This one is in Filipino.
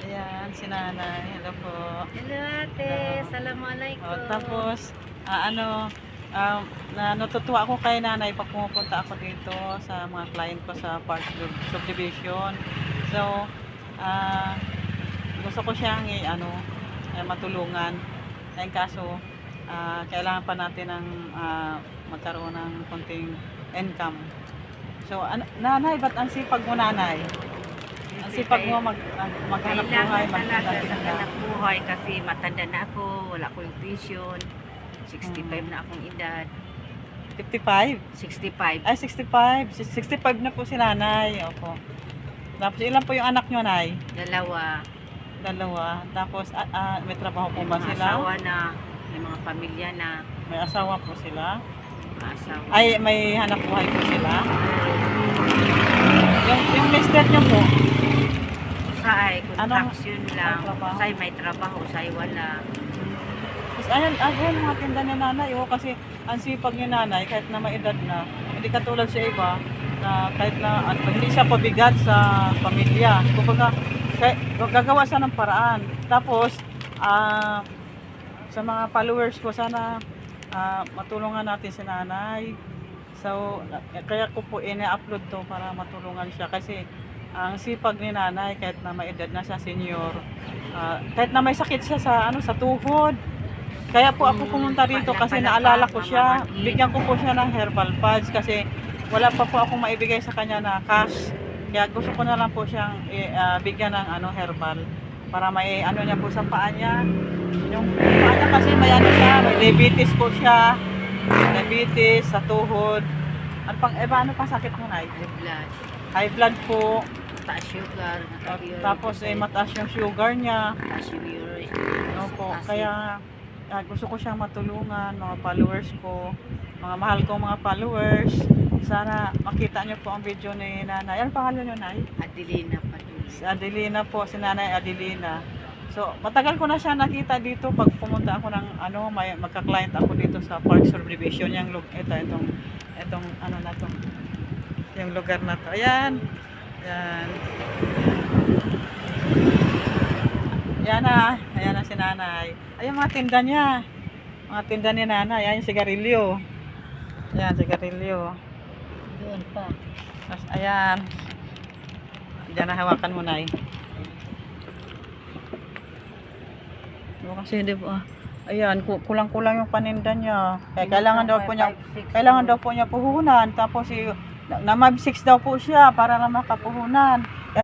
Ayan, si nanay. Hello po. Hello ate, Hello. assalamualaikum. Tapos, natutuwa ako kay nanay pag pumupunta ako dito sa mga client ko sa Park Subdivision. So, ah, gusto ko siyang matulungan. Kaso, kailangan pa natin ng magkaroon ng konting income. So, nanay, ba't ang sipag mo, nanay? Ang sipag mo maghanap buhay, Kailangan talaga sa maghanap hanap buhay kasi matanda na ako, wala ko yung pension. 65 na akong edad. 55? 65. Ay, 65. 65 na po si nanay. Opo. Tapos, ilan po yung anak nyo, nay? Dalawa. Dalawa. Tapos, may trabaho po May ba mga sila? asawa na, may mga pamilya na, May asawa po sila? mga asawa. Ay, may hanap buhay po sila? Yung mister nyo po? Usay, Anong- construction lang. anong trabaho? Usay may trabaho, usay wala. Tapos, ayun mga tinda ni nanay. Kasi, ang sipag ni nanay, kahit na may edad na, hindi katulad sa iba, na kahit na hindi siya pabigat sa pamilya. Kumbaga, gagawa siya ng paraan. Tapos, sa mga followers ko, sana matulungan natin si nanay. So, kaya ko po ina-upload to para matulungan siya. Kasi, ang sipag ni nanay, kahit na may edad na siya, senior, kahit na may sakit siya sa tuhod. Kaya po ako pumunta rito kasi naalala ko siya. Bigyan ko po siya ng herbal pads kasi wala pa po akong maibigay sa kanya na cash. Kaya gusto ko na lang po siyang bigyan ng herbal para may niya po sa paa niya. Yung paa niya kasi may siya, may diabetes po siya. Diabetes sa tuhod. Paano pa sakit mo, nay? High blood, High blood po. taas sugar, Tapos mataas yung sugar niya. taas yung uric. Opo, kaya gusto ko siyang matulungan, mga followers ko, mga mahal kong mga followers. Sana makita niyo po ang video ni nanay. Ano pangalan niyo, nay? Adelina Padilla. Si Adelina po, si nanay Adelina. So, matagal ko na siya nakita dito pag pumunta ako ng magka-client ako dito sa Park Subdivision, itong na to. Yung lugar na to. Ayan. Ayan. Ayan na si nanay. Ayan mga tinda niya. Mga tinda ni nanay. Ayan yung sigarilyo. Ayan, sigarilyo. Doon pa. Tapos, ayan. Diyan na hawakan mo, nay. Kasi di ba, ayan, kulang-kulang yung paninda niya. Kaya kailangan daw po niya puhunan. Tapos, na 6 daw po siya para na makapuhunan.